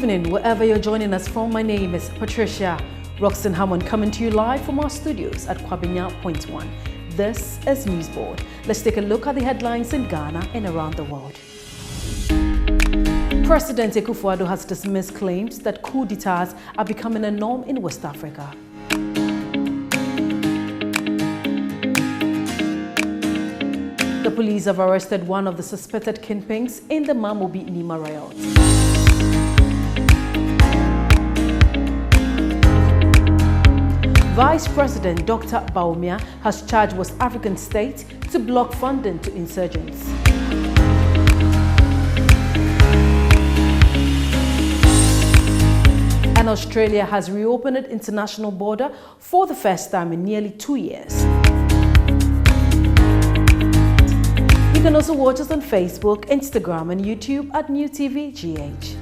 evening, wherever you're joining us from. My name is Patricia Roxton Hammond, coming to you live from our studios at Kwabinya Point 1. This is NEWSBOARD. Let's take a look at the headlines in Ghana and around the world. President Akufo-Addo has dismissed claims that coup d'etats are becoming a norm in West Africa. The police have arrested one of the suspected kingpins in the Mamobi Nima riot. Vice President Dr. Bawumia has charged West African states to block funding to insurgents. And Australia has reopened its international border for the first time in nearly 2 years. You can also watch us on Facebook, Instagram, and YouTube at NewTVGH.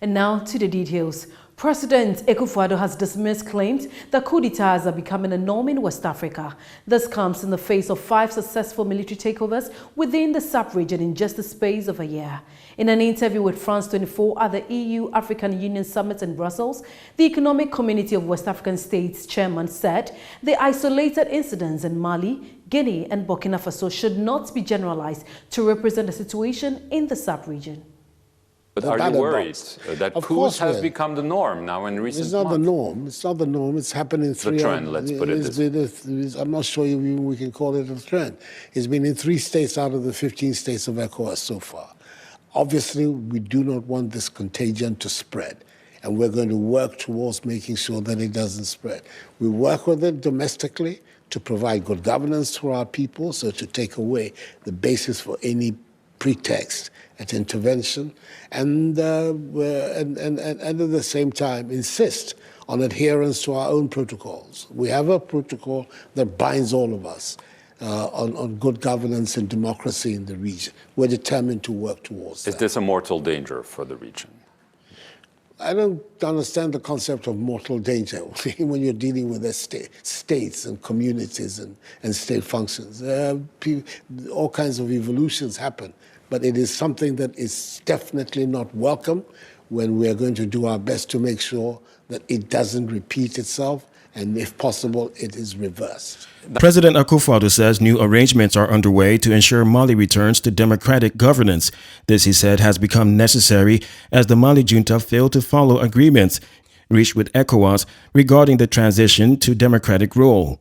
And now to the details. President Akufo-Addo has dismissed claims that coup d'etats are becoming a norm in West Africa. This comes in the face of 5 successful military takeovers within the sub-region in just the space of a year. In an interview with France 24 at the EU-African Union Summit in Brussels, the Economic Community of West African States chairman said the isolated incidents in Mali, Guinea and Burkina Faso should not be generalized to represent the situation in the sub-region. But are you worried that coups has become the norm now in recent months? It's not the norm. It's not the norm. It's happened in 3... The trend, let's put it this way. I'm not sure we can call it a trend. It's been in 3 states out of the 15 states of ECOWAS so far. Obviously, we do not want this contagion to spread, and we're going to work towards making sure that it doesn't spread. We work with it domestically to provide good governance to our people, so to take away the basis for any pretext at intervention, and at the same time insist on adherence to our own protocols. We have a protocol that binds all of us on good governance and democracy in the region. We're determined to work towards that. Is this a mortal danger for the region? I don't understand the concept of mortal danger when you're dealing with states and communities and state functions. All kinds of evolutions happen. But it is something that is definitely not welcome when we are going to do our best to make sure that it doesn't repeat itself, and if possible, it is reversed. President Akufo-Addo says new arrangements are underway to ensure Mali returns to democratic governance. This, he said, has become necessary as the Mali junta failed to follow agreements reached with ECOWAS regarding the transition to democratic rule.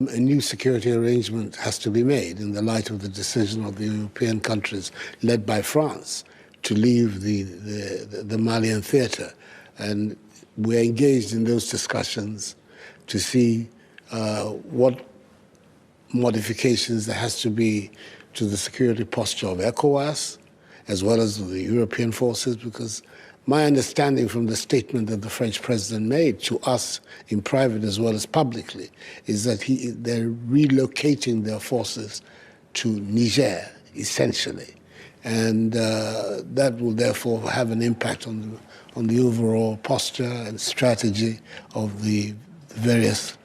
A new security arrangement has to be made in the light of the decision of the European countries led by France to leave the Malian theater. And we're engaged in those discussions to see what modifications there has to be to the security posture of ECOWAS as well as the European forces, because my understanding from the statement that the French president made to us in private as well as publicly is that they're relocating their forces to Niger, essentially. And that will therefore have an impact on the overall posture and strategy of the various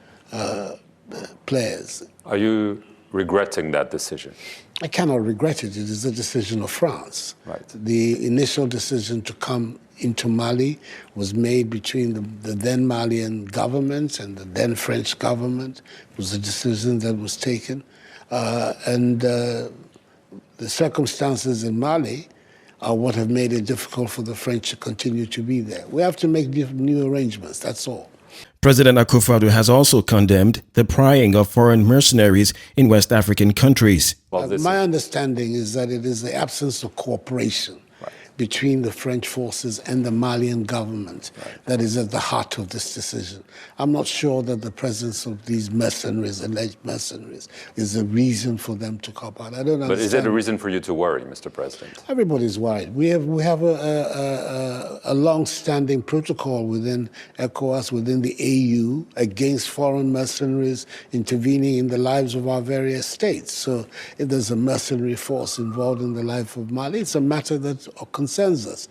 players. Are you regretting that decision? I cannot regret it. It is a decision of France. Right. The initial decision to come into Mali was made between the then Malian government and the then French government. It was a decision that was taken. The circumstances in Mali are what have made it difficult for the French to continue to be there. We have to make new arrangements, that's all. President Akufo-Addo has also condemned the prying of foreign mercenaries in West African countries. My understanding is that it is the absence of cooperation between the French forces and the Malian government that is at the heart of this decision. I'm not sure that the presence of these mercenaries, alleged mercenaries, is a reason for them to cop out. I don't understand. But is it a reason for you to worry, Mr. President? Everybody's worried. We have a long-standing protocol within ECOWAS, within the AU, against foreign mercenaries intervening in the lives of our various states. So if there's a mercenary force involved in the life of Mali, it's a matter that concerns us.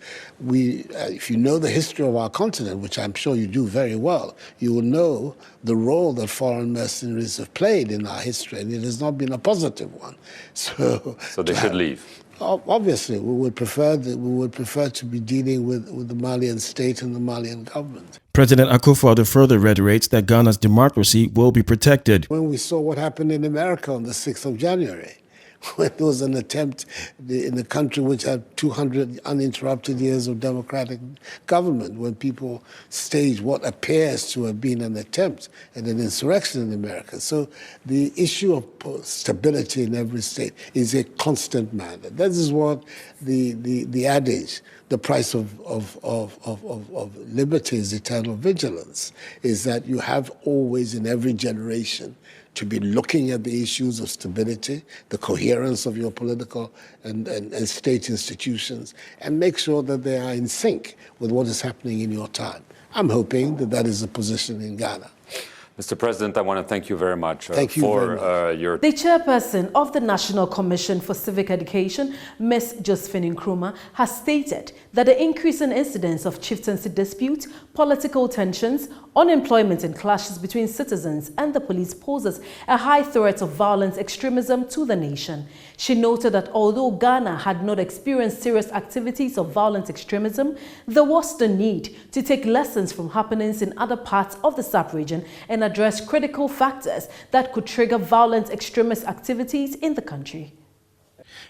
If you know the history of our continent, which I'm sure you do very well, you will know the role that foreign mercenaries have played in our history, and it has not been a positive one. So they should leave. Obviously, we would prefer to be dealing with the Malian state and the Malian government. President Akufo-Addo further reiterates that Ghana's democracy will be protected. When we saw what happened in America on the 6th of January, when there was an attempt in a country which had 200 uninterrupted years of democratic government, when people staged what appears to have been an attempt at an insurrection in America. So the issue of stability in every state is a constant matter. This is what the adage, the price of liberty is eternal vigilance, is that you have always in every generation to be looking at the issues of stability, the coherence of your political and state institutions, and make sure that they are in sync with what is happening in your time. I'm hoping that that is the position in Ghana. Mr. President, I want to thank you very much your... The chairperson of the National Commission for Civic Education, Ms. Josephine Nkrumah, has stated that the increase in incidents of chieftaincy disputes, political tensions, unemployment and clashes between citizens and the police poses a high threat of violent extremism to the nation. She noted that although Ghana had not experienced serious activities of violent extremism, there was the need to take lessons from happenings in other parts of the sub-region and address critical factors that could trigger violent extremist activities in the country.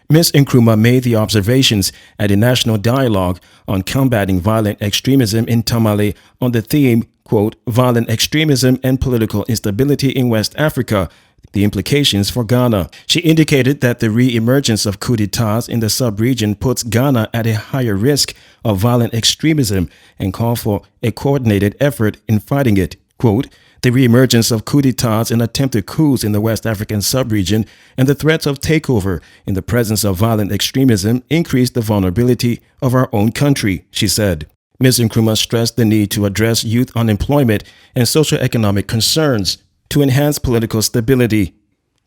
Ms. Nkrumah made the observations at a national dialogue on combating violent extremism in Tamale on the theme, quote, violent extremism and political instability in West Africa, the implications for Ghana. She indicated that the re-emergence of coup d'etats in the sub-region puts Ghana at a higher risk of violent extremism and called for a coordinated effort in fighting it. Quote, the re-emergence of coup d'etats and attempted coups in the West African sub-region and the threats of takeover in the presence of violent extremism increase the vulnerability of our own country, she said. Ms. Nkrumah stressed the need to address youth unemployment and socio-economic concerns to enhance political stability.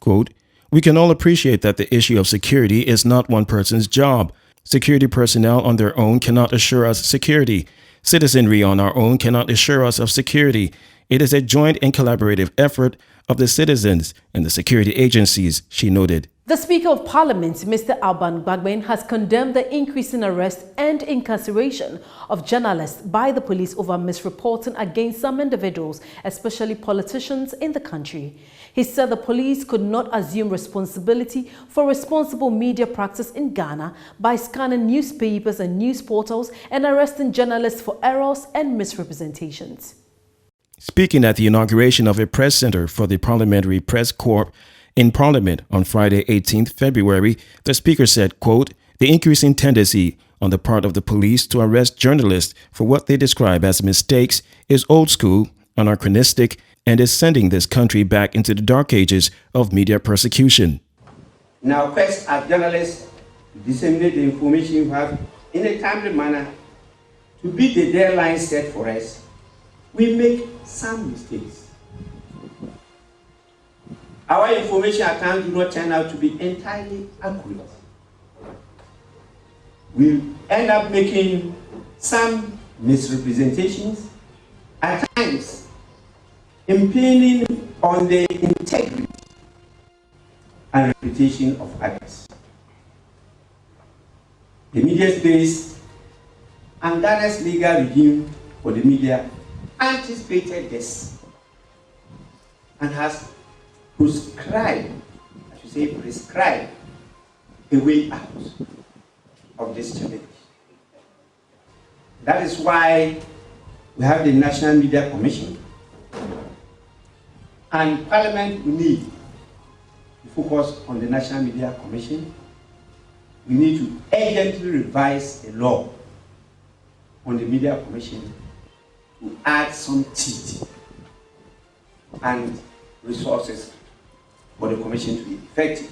Quote, we can all appreciate that the issue of security is not one person's job. Security personnel on their own cannot assure us security. Citizenry on our own cannot assure us of security. It is a joint and collaborative effort of the citizens and the security agencies, she noted. The Speaker of Parliament, Mr. Alban Gbagben, has condemned the increase in arrest and incarceration of journalists by the police over misreporting against some individuals, especially politicians in the country. He said the police could not assume responsibility for responsible media practice in Ghana by scanning newspapers and news portals and arresting journalists for errors and misrepresentations. Speaking at the inauguration of a press center for the Parliamentary Press Corps in Parliament on Friday, 18th February, the Speaker said, quote, the increasing tendency on the part of the police to arrest journalists for what they describe as mistakes is old school, anachronistic, and is sending this country back into the dark ages of media persecution. Now, first, as journalists, to disseminate the information you have in a timely manner to beat the deadline set for us, we make some mistakes. Our information at times do not turn out to be entirely accurate. We end up making some misrepresentations, at times impinging on the integrity and reputation of others. The media space and Ghana's legal regime for the media anticipated this and has prescribed a way out of this challenge. That is why we have the National Media Commission, and Parliament will need to focus on the National Media Commission. We need to urgently revise the law on the Media Commission to add some teeth and resources for the commission to be effective.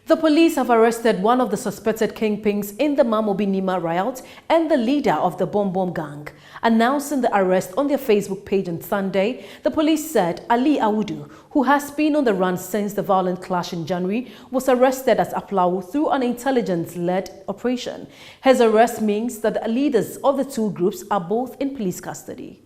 The police have arrested one of the suspected kingpins in the Mamobinima riot and the leader of the Bom Bom gang. Announcing the arrest on their Facebook page on Sunday, the police said Ali Awudu, who has been on the run since the violent clash in January, was arrested at Aplau through an intelligence-led operation. His arrest means that the leaders of the two groups are both in police custody.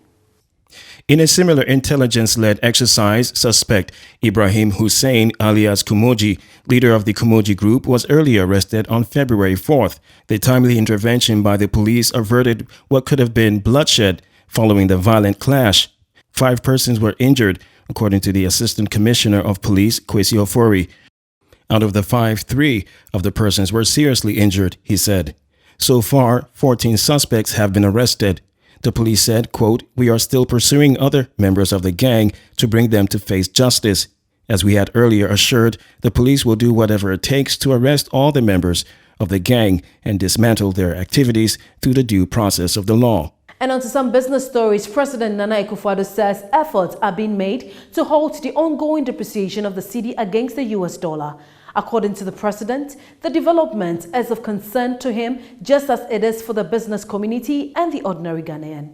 In a similar intelligence-led exercise, suspect Ibrahim Hussein alias Kumoji, leader of the Kumoji Group, was earlier arrested on February 4th. The timely intervention by the police averted what could have been bloodshed following the violent clash. 5 persons were injured, according to the Assistant Commissioner of Police, Kwesi Ofori. Out of the 5, 3 of the persons were seriously injured, he said. So far, 14 suspects have been arrested. The police said, quote, "We are still pursuing other members of the gang to bring them to face justice. As we had earlier assured, the police will do whatever it takes to arrest all the members of the gang and dismantle their activities through the due process of the law." And on to some business stories. President Nana Akufo-Addo says efforts are being made to halt the ongoing depreciation of the cedi against the US dollar. According to the president, the development is of concern to him, just as it is for the business community and the ordinary Ghanaian.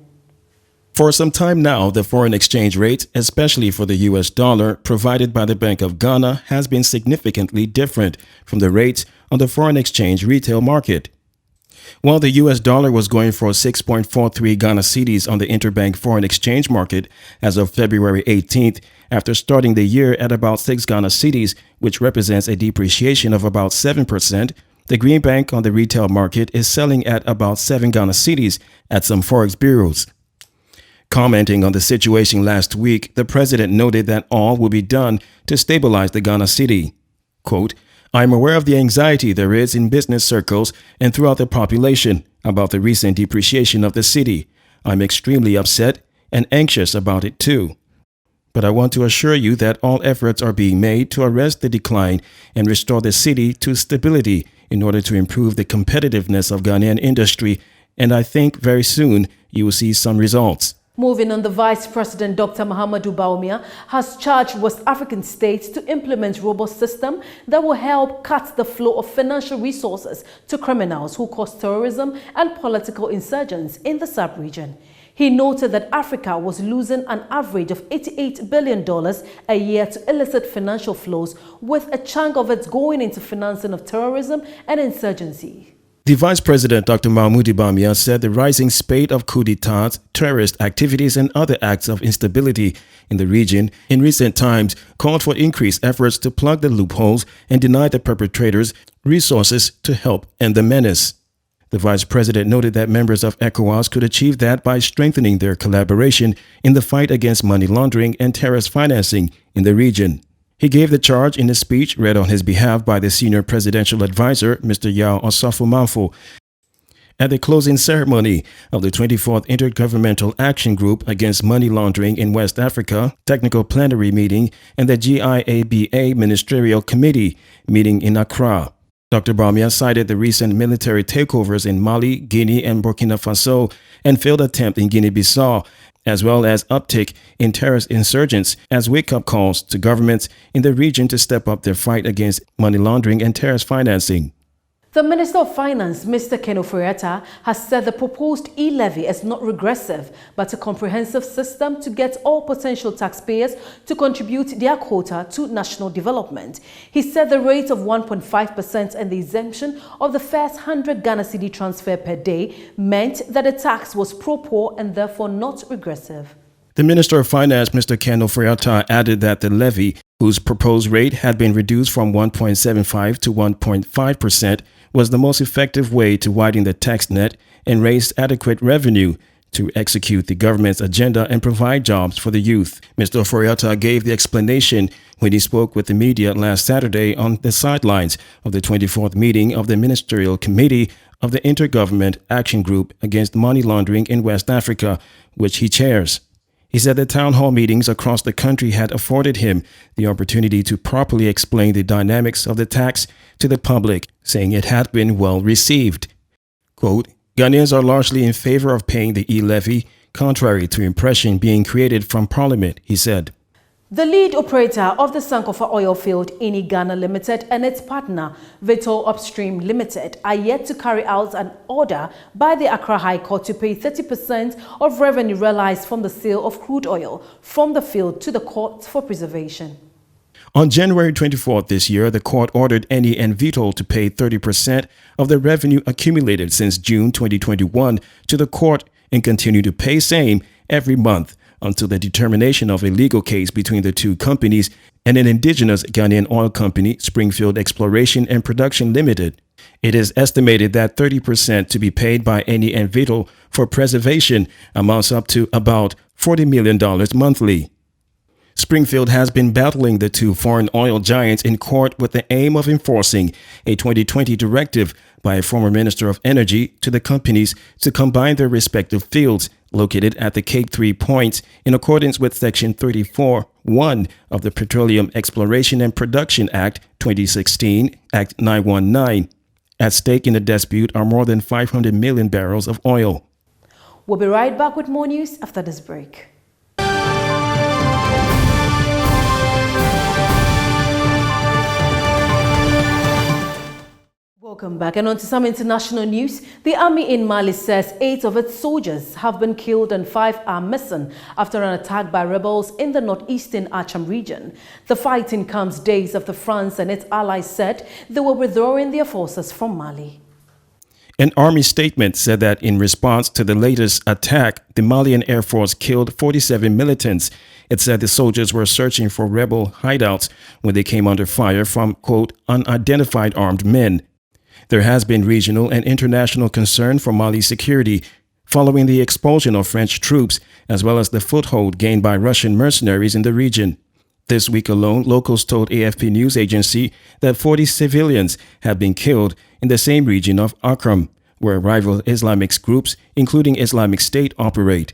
For some time now, the foreign exchange rate, especially for the US dollar, provided by the Bank of Ghana, has been significantly different from the rates on the foreign exchange retail market. While the US dollar was going for 6.43 Ghana cedis on the interbank foreign exchange market as of February 18th, after starting the year at about 6 Ghana cedis, which represents a depreciation of about 7%, the greenback on the retail market is selling at about 7 Ghana cedis at some forex bureaus. Commenting on the situation last week, the president noted that all will be done to stabilize the Ghana cedi. Quote, "I am aware of the anxiety there is in business circles and throughout the population about the recent depreciation of the cedi. I'm extremely upset and anxious about it too. But I want to assure you that all efforts are being made to arrest the decline and restore the cedi to stability in order to improve the competitiveness of Ghanaian industry, and I think very soon you will see some results." Moving on, the Vice President, Dr. Mahamudu Bawumia, has charged West African states to implement a robust system that will help cut the flow of financial resources to criminals who cause terrorism and political insurgents in the sub-region. He noted that Africa was losing an average of $88 billion a year to illicit financial flows, with a chunk of it going into financing of terrorism and insurgency. The Vice President, Dr. Mahamudu Bawumia, said the rising spate of coup d'etats, terrorist activities, and other acts of instability in the region in recent times called for increased efforts to plug the loopholes and deny the perpetrators resources to help end the menace. The Vice President noted that members of ECOWAS could achieve that by strengthening their collaboration in the fight against money laundering and terrorist financing in the region. He gave the charge in a speech read on his behalf by the senior presidential advisor, Mr. Yao Osafo-Manfo, at the closing ceremony of the 24th Intergovernmental Action Group Against Money Laundering in West Africa Technical Plenary Meeting and the GIABA Ministerial Committee meeting in Accra. Dr. Bawumia cited the recent military takeovers in Mali, Guinea, and Burkina Faso and failed attempt in Guinea-Bissau, as well as uptick in terrorist insurgents as wake-up calls to governments in the region to step up their fight against money laundering and terrorist financing. The Minister of Finance, Mr. Ken Ofori-Atta, has said the proposed e-levy is not regressive, but a comprehensive system to get all potential taxpayers to contribute their quota to national development. He said the rate of 1.5% and the exemption of the first 100 Ghana cedi transfer per day meant that the tax was pro-poor and therefore not regressive. The Minister of Finance, Mr. Ken Ofori-Atta, added that the levy, whose proposed rate had been reduced from 1.75 to 1.5%, was the most effective way to widen the tax net and raise adequate revenue to execute the government's agenda and provide jobs for the youth. Mr. Ofori-Atta gave the explanation when he spoke with the media last Saturday on the sidelines of the 24th meeting of the Ministerial Committee of the Intergovernment Action Group Against Money Laundering in West Africa, which he chairs. He said the town hall meetings across the country had afforded him the opportunity to properly explain the dynamics of the tax to the public, saying it had been well received. Quote, "Ghanaians are largely in favor of paying the e-levy, contrary to impression being created from Parliament," he said. The lead operator of the Sankofa oil field, Eni Ghana Limited, and its partner, Vitol Upstream Limited, are yet to carry out an order by the Accra High Court to pay 30% of revenue realized from the sale of crude oil from the field to the court for preservation. On January 24th this year, the court ordered Eni and Vitol to pay 30% of the revenue accumulated since June 2021 to the court and continue to pay same every month until the determination of a legal case between the two companies and an indigenous Ghanaian oil company, Springfield Exploration and Production Limited. It is estimated that 30% to be paid by Eni and Vitol for preservation amounts up to about $40 million monthly. Springfield has been battling the two foreign oil giants in court with the aim of enforcing a 2020 directive by a former Minister of Energy to the companies to combine their respective fields located at the Cape 3 points in accordance with Section 34(1) of the Petroleum Exploration and Production Act 2016, Act 919. At stake in the dispute are more than 500 million barrels of oil. We'll be right back with more news after this break. Welcome back, and on to some international news. The army in Mali says 8 of its soldiers have been killed and 5 are missing after an attack by rebels in the northeastern Acham region. The fighting comes days after France and its allies said they were withdrawing their forces from Mali. An army statement said that in response to the latest attack, the Malian Air Force killed 47 militants. It said the soldiers were searching for rebel hideouts when they came under fire from, quote, unidentified armed men. There has been regional and international concern for Mali's security following the expulsion of French troops, as well as the foothold gained by Russian mercenaries in the region. This week alone, locals told AFP news agency that 40 civilians have been killed in the same region of Akram, where rival Islamic groups, including Islamic State, operate.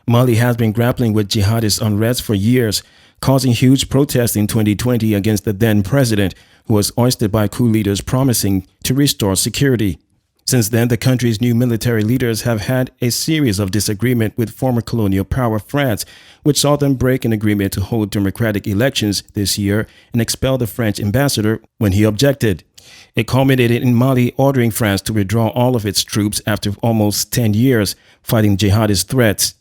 Mali has been grappling with jihadist unrest for years, causing huge protests in 2020 against the then president, who was ousted by coup leaders promising to restore security. Since then, the country's new military leaders have had a series of disagreements with former colonial power France, which saw them break an agreement to hold democratic elections this year and expel the French ambassador when he objected. It culminated in Mali ordering France to withdraw all of its troops after almost 10 years fighting jihadist threats.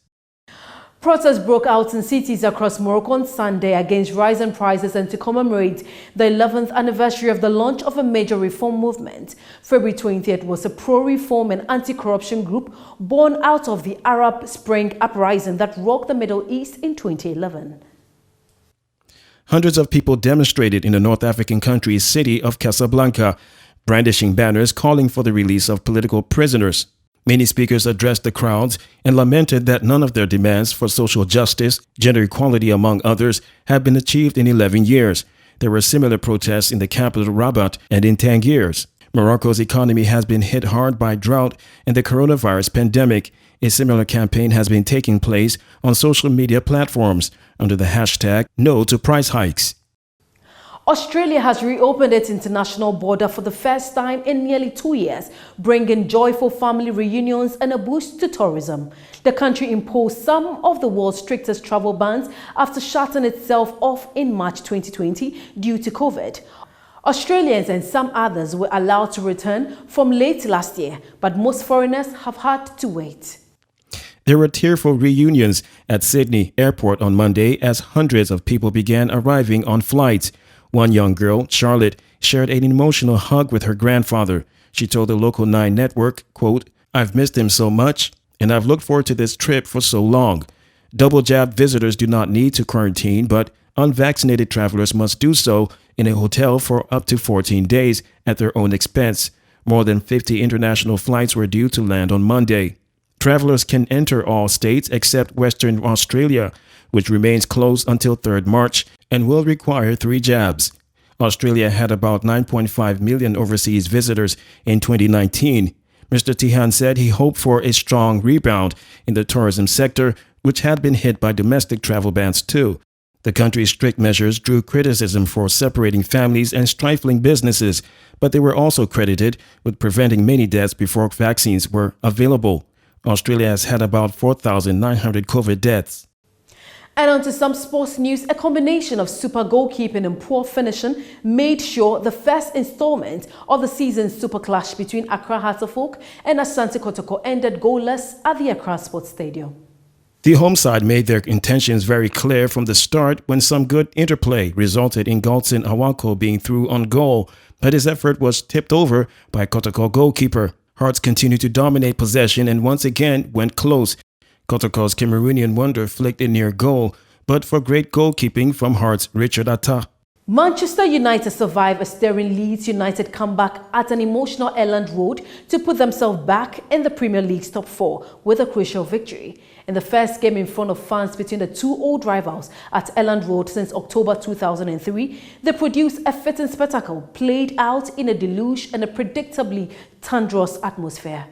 Protests broke out in cities across Morocco on Sunday against rising prices and to commemorate the 11th anniversary of the launch of a major reform movement. February 20th was a pro-reform and anti-corruption group born out of the Arab Spring uprising that rocked the Middle East in 2011. Hundreds of people demonstrated in the North African country's city of Casablanca, brandishing banners calling for the release of political prisoners. Many speakers addressed the crowds and lamented that none of their demands for social justice, gender equality, among others, had been achieved in 11 years. There were similar protests in the capital Rabat and in Tangiers. Morocco's economy has been hit hard by drought and the coronavirus pandemic. A similar campaign has been taking place on social media platforms under the hashtag No to Price Hikes. Australia has reopened its international border for the first time in nearly 2 years, bringing joyful family reunions and a boost to tourism. The country imposed some of the world's strictest travel bans after shutting itself off in March 2020 due to COVID. Australians and some others were allowed to return from late last year, but most foreigners have had to wait. There were tearful reunions at Sydney Airport on Monday as hundreds of people began arriving on flights. One young girl, Charlotte, shared an emotional hug with her grandfather. She told the local 9 network, quote, "I've missed him so much, and I've looked forward to this trip for so long. Double-jabbed visitors do not need to quarantine, but unvaccinated travelers must do so in a hotel for up to 14 days at their own expense. More than 50 international flights were due to land on Monday. Travelers can enter all states except Western Australia, which remains closed until 3rd March and will require 3 jabs. Australia had about 9.5 million overseas visitors in 2019. Mr. Tihan said he hoped for a strong rebound in the tourism sector, which had been hit by domestic travel bans too. The country's strict measures drew criticism for separating families and stifling businesses, but they were also credited with preventing many deaths before vaccines were available. Australia has had about 4,900 COVID deaths. And on to some sports news. A combination of super goalkeeping and poor finishing made sure the first installment of the season's super clash between Accra Hearts of Oak and Asante Kotoko ended goalless at the Accra Sports Stadium. The home side made their intentions very clear from the start when some good interplay resulted in Galton Awako being through on goal, but his effort was tipped over by Kotoko goalkeeper. Hearts continued to dominate possession and once again went close. Kotoko's Cameroonian wonder flicked a near goal, but for great goalkeeping from Hearts' Richard Atta. Manchester United survived a stirring Leeds United comeback at an emotional Elland Road to put themselves back in the Premier League's top four with a crucial victory. In the first game in front of fans between the two old rivals at Elland Road since October 2003, they produced a fitting spectacle played out in a deluge and a predictably thunderous atmosphere.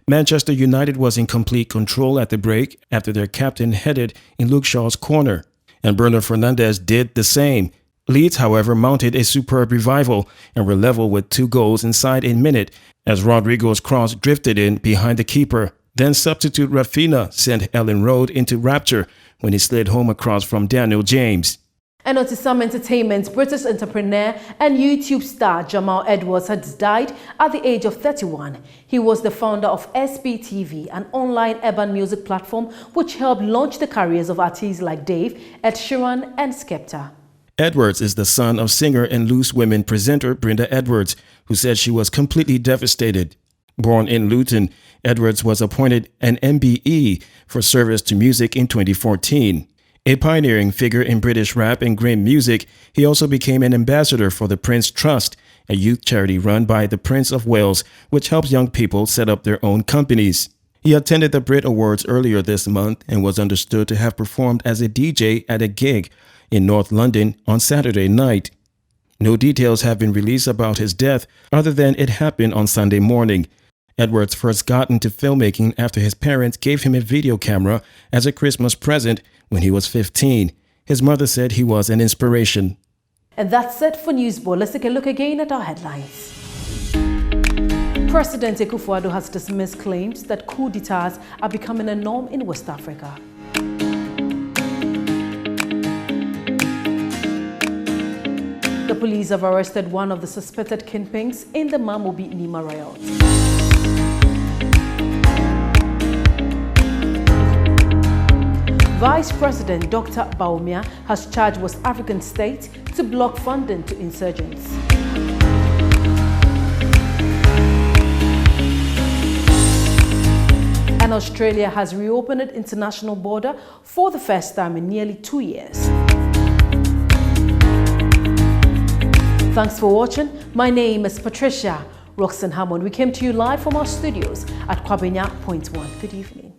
Manchester United was in complete control at the break after their captain headed in Luke Shaw's corner, and Bruno Fernandes did the same. Leeds, however, mounted a superb revival and were level with 2 goals inside a minute as Rodrigo's cross drifted in behind the keeper. Then substitute Rafinha sent Ellen Road into rapture when he slid home across from Daniel James. And on to some entertainment, British entrepreneur and YouTube star Jamal Edwards has died at the age of 31. He was the founder of SBTV, an online urban music platform which helped launch the careers of artists like Dave, Ed Sheeran and Skepta. Edwards is the son of singer and Loose Women presenter Brenda Edwards, who said she was completely devastated. Born in Luton, Edwards was appointed an MBE for service to music in 2014. A pioneering figure in British rap and grime music, he also became an ambassador for the Prince Trust, a youth charity run by the Prince of Wales, which helps young people set up their own companies. He attended the Brit Awards earlier this month and was understood to have performed as a DJ at a gig in North London on Saturday night. No details have been released about his death other than it happened on Sunday morning. Edwards first got into filmmaking after his parents gave him a video camera as a Christmas present when he was 15. His mother said he was an inspiration. And that's it for NEWSBOARD. Let's take a look again at our headlines. President Akufo-Addo has dismissed claims that coup d'etats are becoming a norm in West Africa. The police have arrested one of the suspected kingpins in the Mamobi Nima riot. Vice President Dr. Baumia has charged West African states to block funding to insurgents. And Australia has reopened its international border for the first time in nearly 2 years. Thanks for watching. My name is Patricia Roxanne Hammond. We came to you live from our studios at Kwabenya Point 1. Good evening.